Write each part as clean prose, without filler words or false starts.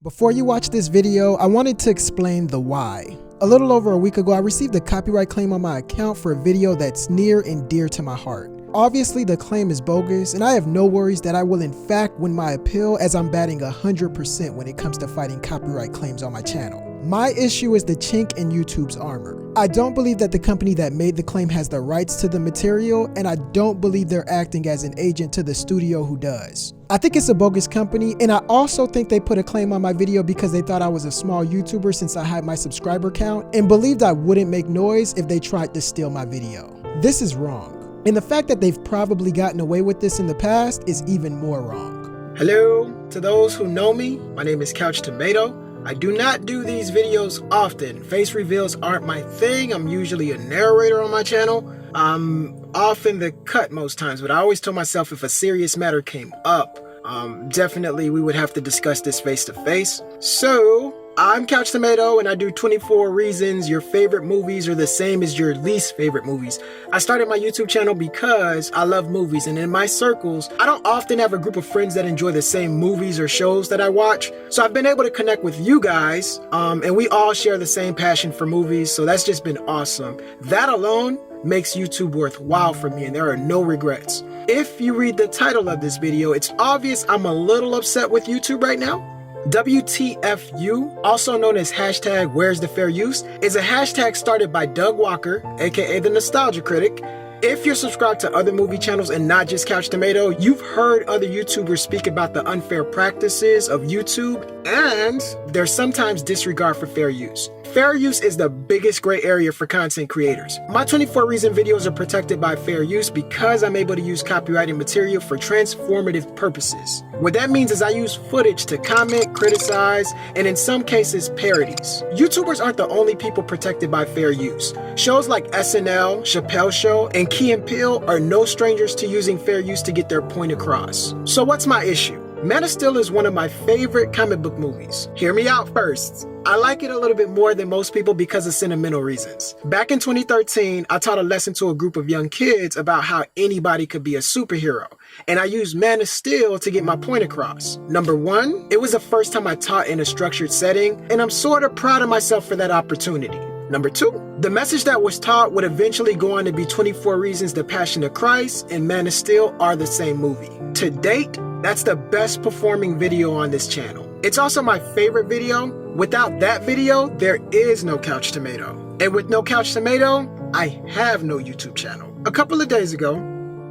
Before you watch this video, I wanted to explain the why. A little over a week ago, I received a copyright claim on my account for a video that's near and dear to my heart. Obviously, the claim is bogus, and I have no worries that I will in fact win my appeal, as I'm batting 100% when it comes to fighting copyright claims on my channel. My issue is the chink in YouTube's armor. I don't believe that the company that made the claim has the rights to the material, and I don't believe they're acting as an agent to the studio who does. I think it's a bogus company, and I also think they put a claim on my video because they thought I was a small YouTuber since I had my subscriber count, and believed I wouldn't make noise if they tried to steal my video. This is wrong. And the fact that they've probably gotten away with this in the past is even more wrong. Hello, to those who know me, my name is Couch Tomato. I do not do these videos often. Face reveals aren't my thing. I'm usually a narrator on my channel. I'm off in the cut most times, but I always told myself if a serious matter came up, definitely we would have to discuss this face to face. So I'm Couch Tomato, and I do 24 reasons your favorite movies are the same as your least favorite movies. I started my YouTube channel because I love movies, and in my circles, I don't often have a group of friends that enjoy the same movies or shows that I watch. So I've been able to connect with you guys, and we all share the same passion for movies, so that's just been awesome. That alone makes YouTube worthwhile for me, and there are no regrets. If you read the title of this video, it's obvious I'm a little upset with YouTube right now. WTFU, also known as hashtag Where's the Fair Use, is a hashtag started by Doug Walker, aka the Nostalgia Critic. If you're subscribed to other movie channels and not just Couch Tomato, you've heard other YouTubers speak about the unfair practices of YouTube and their sometimes disregard for fair use. Fair use is the biggest gray area for content creators. My 24 reason videos are protected by fair use because I'm able to use copyrighted material for transformative purposes. What that means is I use footage to comment, criticize, and in some cases parodies. YouTubers aren't the only people protected by fair use. Shows like SNL, Chappelle's Show, and Key and Peele are no strangers to using fair use to get their point across. So what's my issue? Man of Steel is one of my favorite comic book movies. Hear me out first. I like it a little bit more than most people because of sentimental reasons. Back in 2013, I taught a lesson to a group of young kids about how anybody could be a superhero, and I used Man of Steel to get my point across. Number one, it was the first time I taught in a structured setting, and I'm sort of proud of myself for that opportunity. Number two, the message that was taught would eventually go on to be 24 Reasons the Passion of Christ and Man of Steel are the same movie. To date, that's the best performing video on this channel. It's also my favorite video. Without that video, there is no Couch Tomato. And with no Couch Tomato, I have no YouTube channel. A couple of days ago,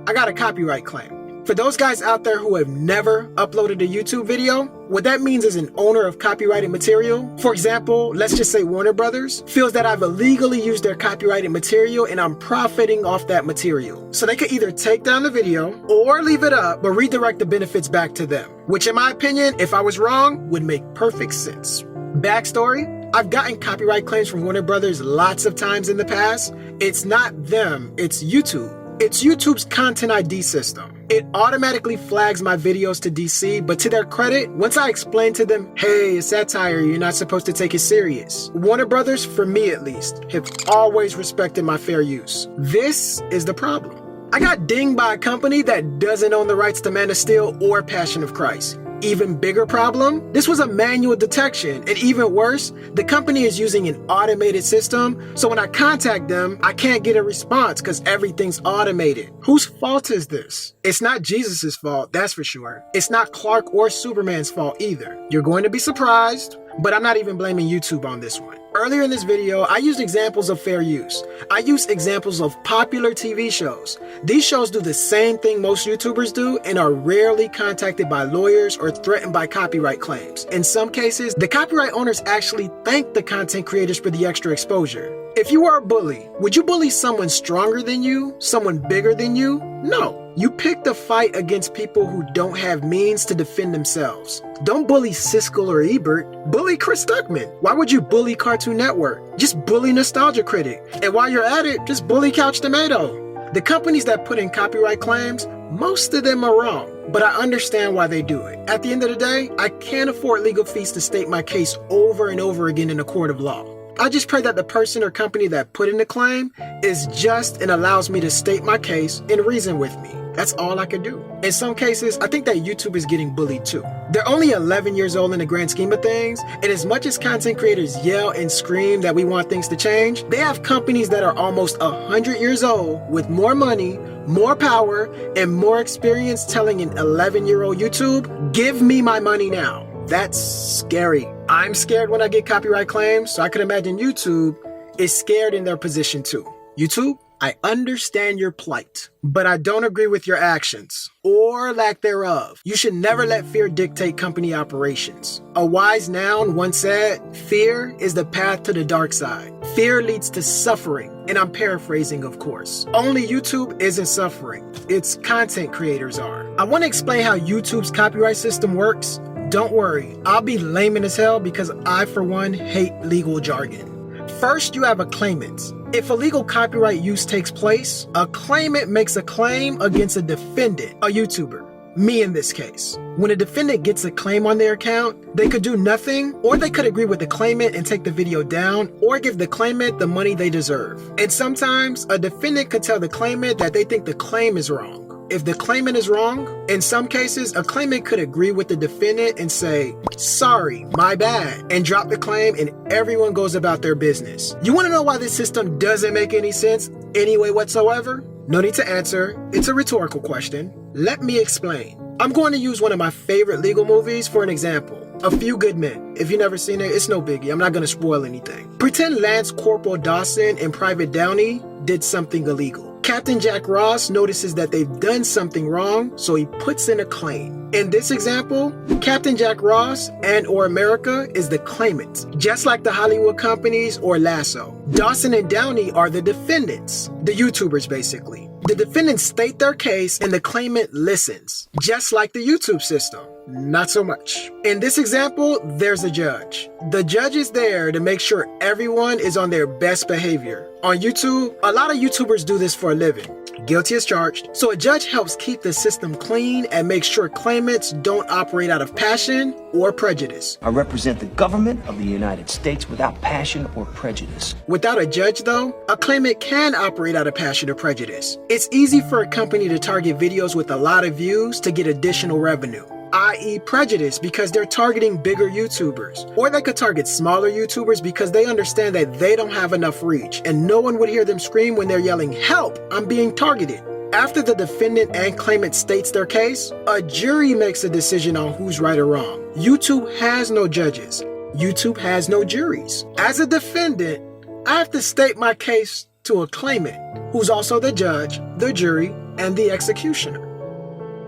I got a copyright claim. For those guys out there who have never uploaded a YouTube video, what that means is an owner of copyrighted material, for example, let's just say Warner Brothers, feels that I've illegally used their copyrighted material and I'm profiting off that material. So they could either take down the video or leave it up, but redirect the benefits back to them, which in my opinion, if I was wrong, would make perfect sense. Backstory, I've gotten copyright claims from Warner Brothers lots of times in the past. It's not them, it's YouTube. It's YouTube's Content ID system. It automatically flags my videos to DC, but to their credit, once I explain to them, hey, it's satire, you're not supposed to take it serious. Warner Brothers, for me at least, have always respected my fair use. This is the problem. I got dinged by a company that doesn't own the rights to Man of Steel or Passion of Christ. Even bigger problem, this was a manual detection, and even worse, the company is using an automated system, so when I contact them, I can't get a response because everything's automated. Whose fault is this? It's not Jesus's fault, that's for sure. It's not Clark or Superman's fault either. You're going to be surprised, but I'm not even blaming YouTube on this one. Earlier in this video, I used examples of fair use. I used examples of popular TV shows. These shows do the same thing most YouTubers do and are rarely contacted by lawyers or threatened by copyright claims. In some cases, the copyright owners actually thank the content creators for the extra exposure. If you were a bully, would you bully someone stronger than you? Someone bigger than you? No. You pick the fight against people who don't have means to defend themselves. Don't bully Siskel or Ebert, bully Chris Stuckman. Why would you bully Cartoon Network? Just bully Nostalgia Critic. And while you're at it, just bully Couch Tomato. The companies that put in copyright claims, most of them are wrong, but I understand why they do it. At the end of the day, I can't afford legal fees to state my case over and over again in a court of law. I just pray that the person or company that put in the claim is just and allows me to state my case and reason with me. That's all I could do. In some cases, I think that YouTube is getting bullied too. They're only 11 years old in the grand scheme of things, and as much as content creators yell and scream that we want things to change, they have companies that are almost 100 years old with more money, more power, and more experience telling an 11-year-old YouTube, give me my money now. That's scary. I'm scared when I get copyright claims, so I could imagine YouTube is scared in their position too. YouTube, I understand your plight, but I don't agree with your actions, or lack thereof. You should never let fear dictate company operations. A wise noun once said, fear is the path to the dark side. Fear leads to suffering, and I'm paraphrasing, of course. Only YouTube isn't suffering. Its content creators are. I want to explain how YouTube's copyright system works. Don't worry, I'll be layman as hell because I, for one, hate legal jargon. First, you have a claimant. If illegal copyright use takes place, a claimant makes a claim against a defendant, a YouTuber, me in this case. When a defendant gets a claim on their account, they could do nothing, or they could agree with the claimant and take the video down, or give the claimant the money they deserve. And sometimes, a defendant could tell the claimant that they think the claim is wrong. If the claimant is wrong, in some cases, a claimant could agree with the defendant and say, sorry, my bad, and drop the claim, and everyone goes about their business. You want to know why this system doesn't make any sense any way whatsoever? No need to answer. It's a rhetorical question. Let me explain. I'm going to use one of my favorite legal movies for an example. A Few Good Men. If you've never seen it, it's no biggie. I'm not going to spoil anything. Pretend Lance Corporal Dawson and Private Downey did something illegal. Captain Jack Ross notices that they've done something wrong, so he puts in a claim. In this example, Captain Jack Ross and/or America is the claimant, just like the Hollywood companies or Lasso. Dawson and Downey are the defendants, the YouTubers basically. The defendants state their case and the claimant listens, just like the YouTube system. Not so much. In this example, there's a judge. The judge is there to make sure everyone is on their best behavior. On YouTube, a lot of YouTubers do this for a living. Guilty as charged. So a judge helps keep the system clean and make sure claimants don't operate out of passion or prejudice. I represent the government of the United States without passion or prejudice. Without a judge, though, a claimant can operate out of passion or prejudice. It's easy for a company to target videos with a lot of views to get additional revenue, i.e. prejudice, because they're targeting bigger YouTubers. Or they could target smaller YouTubers because they understand that they don't have enough reach and no one would hear them scream when they're yelling, help, I'm being targeted. After the defendant and claimant states their case, a jury makes a decision on who's right or wrong. YouTube has no judges. YouTube has no juries. As a defendant, I have to state my case to a claimant, who's also the judge, the jury, and the executioner.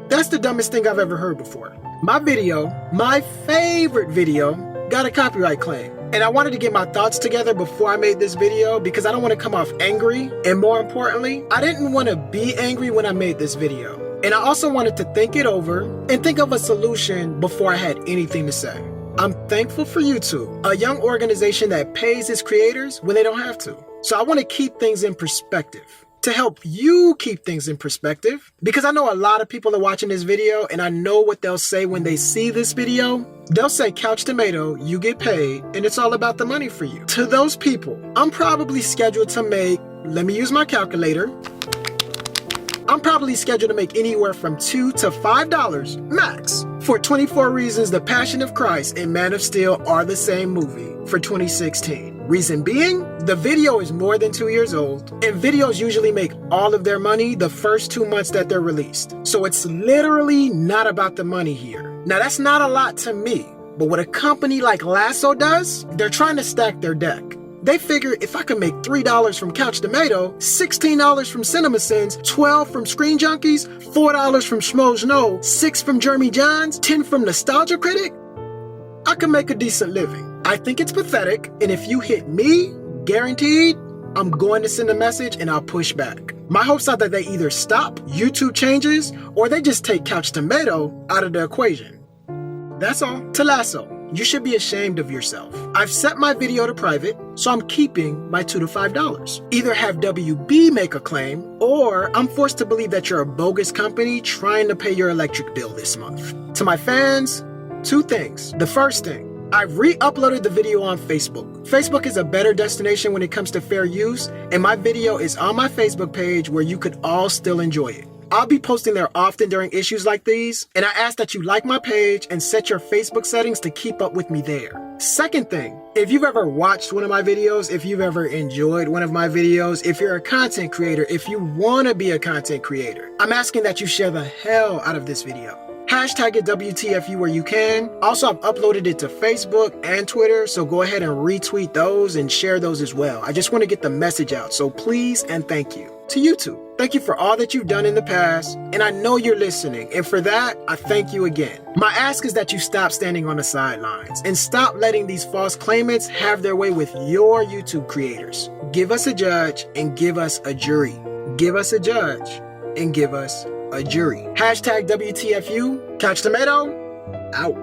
That's the dumbest thing I've ever heard before. My video, my favorite video, got a copyright claim. And I wanted to get my thoughts together before I made this video because I don't want to come off angry. And more importantly, I didn't want to be angry when I made this video. And I also wanted to think it over and think of a solution before I had anything to say. I'm thankful for YouTube, a young organization that pays its creators when they don't have to. So I want to keep things in perspective. To help you keep things in perspective, because I know a lot of people are watching this video and I know what they'll say when they see this video. They'll say, Couch Tomato, you get paid and it's all about the money for you. To those people, I'm probably scheduled to make, let me use my calculator. I'm probably scheduled to make anywhere from $2 to $5 max for 24 Reasons, The Passion of Christ, and Man of Steel are the same movie for 2016. Reason being, the video is more than 2 years old, and videos usually make all of their money the first 2 months that they're released. So it's literally not about the money here. Now that's not a lot to me, but what a company like Lasso does, they're trying to stack their deck. They figure if I can make $3 from Couch Tomato, $16 from CinemaSins, $12 from Screen Junkies, $4 from Schmoes Know, $6 from Jeremy Johns, $10 from Nostalgia Critic, I can make a decent living. I think it's pathetic, and if you hit me, guaranteed, I'm going to send a message and I'll push back. My hopes are that they either stop YouTube changes or they just take Couch Tomato out of the equation. That's all. To Lasso, you should be ashamed of yourself. I've set my video to private, so I'm keeping my $2 to $5. Either have WB make a claim, or I'm forced to believe that you're a bogus company trying to pay your electric bill this month. To my fans, 2 things. The first thing, I've re-uploaded the video on Facebook. Facebook is a better destination when it comes to fair use, and my video is on my Facebook page where you could all still enjoy it. I'll be posting there often during issues like these, and I ask that you like my page and set your Facebook settings to keep up with me there. Second thing, if you've ever watched one of my videos, if you've ever enjoyed one of my videos, if you're a content creator, if you want to be a content creator, I'm asking that you share the hell out of this video. Hashtag it WTFU where you can. Also, I've uploaded it to Facebook and Twitter, so go ahead and retweet those and share those as well. I just want to get the message out, so please and thank you. To YouTube, thank you for all that you've done in the past, and I know you're listening, and for that, I thank you again. My ask is that you stop standing on the sidelines and stop letting these false claimants have their way with your YouTube creators. Give us a judge and give us a jury. Give us a judge and give us a jury. Hashtag WTFU. Couch Tomato. Out.